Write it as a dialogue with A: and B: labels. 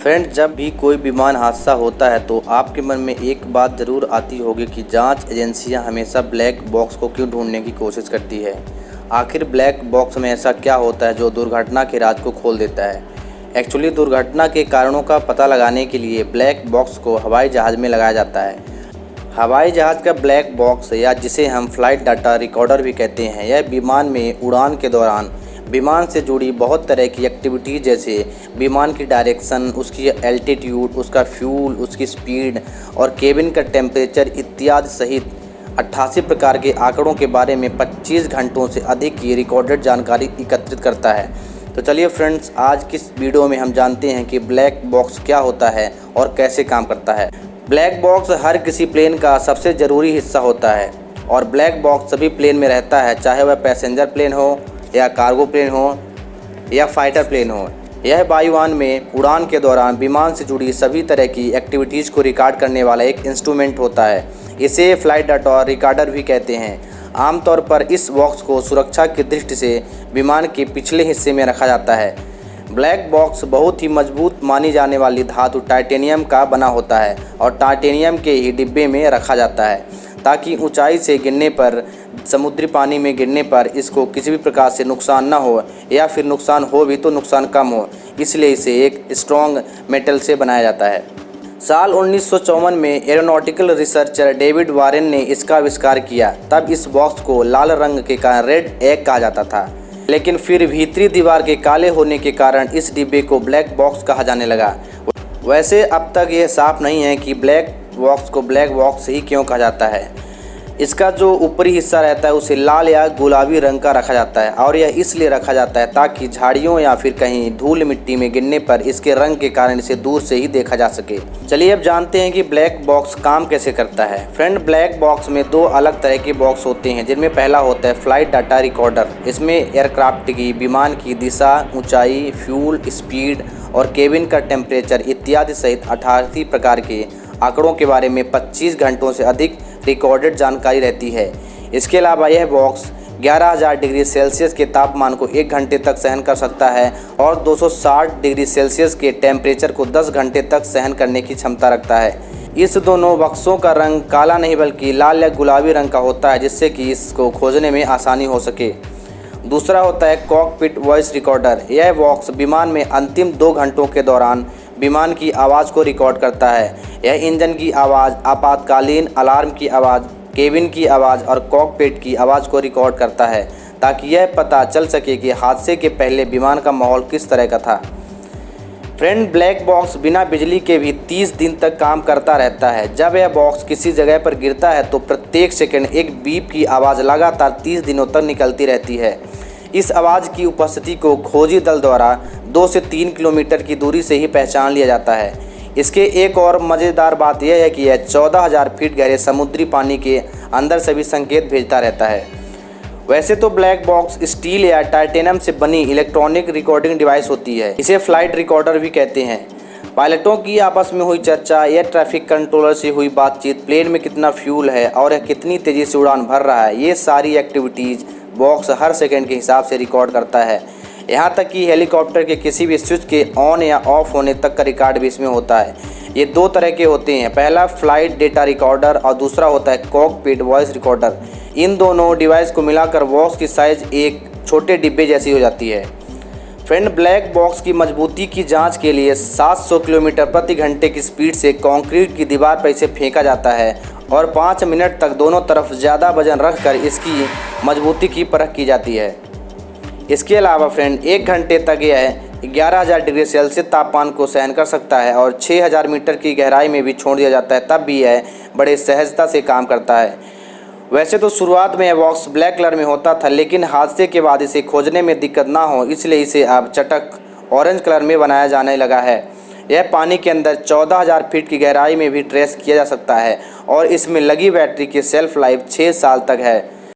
A: Friend, जब भी कोई विमान हादसा होता है तो आपके मन में एक बात ज़रूर आती होगी कि जांच एजेंसियां हमेशा ब्लैक बॉक्स को क्यों ढूंढने की कोशिश करती है। आखिर ब्लैक बॉक्स में ऐसा क्या होता है जो दुर्घटना के राज को खोल देता है। एक्चुअली दुर्घटना के कारणों का पता लगाने के लिए ब्लैक बॉक्स को हवाई जहाज़ में लगाया जाता है। हवाई जहाज़ का ब्लैक बॉक्स, या जिसे हम फ्लाइट डाटा रिकॉर्डर भी कहते हैं, यह विमान में उड़ान के दौरान विमान से जुड़ी बहुत तरह की एक्टिविटी, जैसे विमान की डायरेक्शन, उसकी एल्टीट्यूड, उसका फ्यूल, उसकी स्पीड और केबिन का टेम्परेचर इत्यादि सहित 88 प्रकार के आंकड़ों के बारे में 25 घंटों से अधिक की रिकॉर्डेड जानकारी एकत्रित करता है। तो चलिए फ्रेंड्स, आज की इस वीडियो में हम जानते हैं कि ब्लैक बॉक्स क्या होता है और कैसे काम करता है। ब्लैक बॉक्स हर किसी प्लेन का सबसे ज़रूरी हिस्सा होता है और ब्लैक बॉक्स सभी प्लेन में रहता है, चाहे वह पैसेंजर प्लेन हो या कार्गो प्लेन हो या फाइटर प्लेन हो। यह वायुयान में उड़ान के दौरान विमान से जुड़ी सभी तरह की एक्टिविटीज़ को रिकॉर्ड करने वाला एक इंस्ट्रूमेंट होता है। इसे फ्लाइट डाटा रिकॉर्डर भी कहते हैं। आमतौर पर इस बॉक्स को सुरक्षा की दृष्टि से विमान के पिछले हिस्से में रखा जाता है। ब्लैक बॉक्स बहुत ही मजबूत मानी जाने वाली धातु टाइटेनियम का बना होता है और टाइटेनियम के ही डिब्बे में रखा जाता है ताकि ऊंचाई से गिरने पर, समुद्री पानी में गिरने पर इसको किसी भी प्रकार से नुकसान ना हो, या फिर नुकसान हो भी तो नुकसान कम हो, इसलिए इसे एक स्ट्रॉन्ग मेटल से बनाया जाता है। साल 1954 में एरोनॉटिकल रिसर्चर डेविड वारेन ने इसका आविष्कार किया। तब इस बॉक्स को लाल रंग के कारण रेड एग कहा जाता था, लेकिन फिर भीतरी दीवार के काले होने के कारण इस डिब्बे को ब्लैक बॉक्स कहा जाने लगा। वैसे अब तक यह साफ नहीं है कि ब्लैक बॉक्स को ब्लैक बॉक्स ही क्यों कहा जाता है। इसका जो ऊपरी हिस्सा रहता है उसे लाल या गुलाबी रंग का रखा जाता है और यह इसलिए रखा जाता है ताकि झाड़ियों या फिर कहीं धूल मिट्टी में गिरने पर इसके रंग के कारण इसे दूर से ही देखा जा सके। चलिए अब जानते हैं कि ब्लैक बॉक्स काम कैसे करता है। फ्रेंड, ब्लैक बॉक्स में दो अलग तरह के बॉक्स होते हैं, जिनमें पहला होता है फ्लाइट डाटा रिकॉर्डर। इसमें एयरक्राफ्ट की, विमान की दिशा, ऊंचाई, फ्यूल, स्पीड और केबिन का टेम्परेचर इत्यादि सहित 88 प्रकार के आंकड़ों के बारे में 25 घंटों से अधिक रिकॉर्डेड जानकारी रहती है। इसके अलावा यह बॉक्स 11,000 डिग्री सेल्सियस के तापमान को 1 घंटे तक सहन कर सकता है और 260 डिग्री सेल्सियस के टेम्परेचर को 10 घंटे तक सहन करने की क्षमता रखता है। इस दोनों बक्सों का रंग काला नहीं बल्कि लाल या गुलाबी रंग का होता है, जिससे कि इसको खोजने में आसानी हो सके। दूसरा होता है कॉकपिट वॉइस रिकॉर्डर। यह बॉक्स विमान में अंतिम 2 घंटों के दौरान विमान की आवाज़ को रिकॉर्ड करता है। यह इंजन की आवाज़, आपातकालीन अलार्म की आवाज़, केबिन की आवाज़ और कॉकपिट की आवाज़ को रिकॉर्ड करता है ताकि यह पता चल सके कि हादसे के पहले विमान का माहौल किस तरह का था। फ्रेंड, ब्लैक बॉक्स बिना बिजली के भी 30 दिन तक काम करता रहता है। जब यह बॉक्स किसी जगह पर गिरता है तो प्रत्येक सेकंड एक बीप की आवाज़ लगातार 30 दिनों तक निकलती रहती है। इस आवाज़ की उपस्थिति को खोजी दल द्वारा 2 से 3 किलोमीटर की दूरी से ही पहचान लिया जाता है। इसके एक और मज़ेदार बात यह है कि यह 14,000 फीट गहरे समुद्री पानी के अंदर से भी संकेत भेजता रहता है। वैसे तो ब्लैक बॉक्स स्टील या टाइटेनियम से बनी इलेक्ट्रॉनिक रिकॉर्डिंग डिवाइस होती है। इसे फ्लाइट रिकॉर्डर भी कहते हैं। पायलटों की आपस में हुई चर्चा, एयर ट्रैफिक कंट्रोलर से हुई बातचीत, प्लेन में कितना फ्यूल है और यह कितनी तेज़ी से उड़ान भर रहा है, ये सारी एक्टिविटीज़ बॉक्स हर सेकंड के हिसाब से रिकॉर्ड करता है। यहाँ तक कि हेलीकॉप्टर के किसी भी स्विच के ऑन या ऑफ होने तक का रिकॉर्ड भी इसमें होता है। ये 2 तरह के होते हैं, पहला फ्लाइट डेटा रिकॉर्डर और दूसरा होता है कॉकपिट वॉइस रिकॉर्डर। इन दोनों डिवाइस को मिलाकर बॉक्स की साइज़ एक छोटे डिब्बे जैसी हो जाती है। फ्रेंड, ब्लैक बॉक्स की मजबूती की जांच के लिए 700 किलोमीटर प्रति घंटे की स्पीड से कंक्रीट की दीवार पर इसे फेंका जाता है और 5 मिनट तक दोनों तरफ ज़्यादा वजन रखकर इसकी मजबूती की परख की जाती है। इसके अलावा फ्रेंड, 1 घंटे तक यह 11,000 डिग्री सेल्सियस तापमान को सहन कर सकता है और 6,000 मीटर की गहराई में भी छोड़ दिया जाता है, तब भी यह बड़े सहजता से काम करता है। वैसे तो शुरुआत में यह बॉक्स ब्लैक कलर में होता था, लेकिन हादसे के बाद इसे खोजने में दिक्कत ना हो इसलिए इसे अब चटक ऑरेंज कलर में बनाया जाने लगा है। यह पानी के अंदर 14,000 फीट की गहराई में भी ट्रेस किया जा सकता है और इसमें लगी बैटरी की सेल्फ लाइफ 6 साल तक है।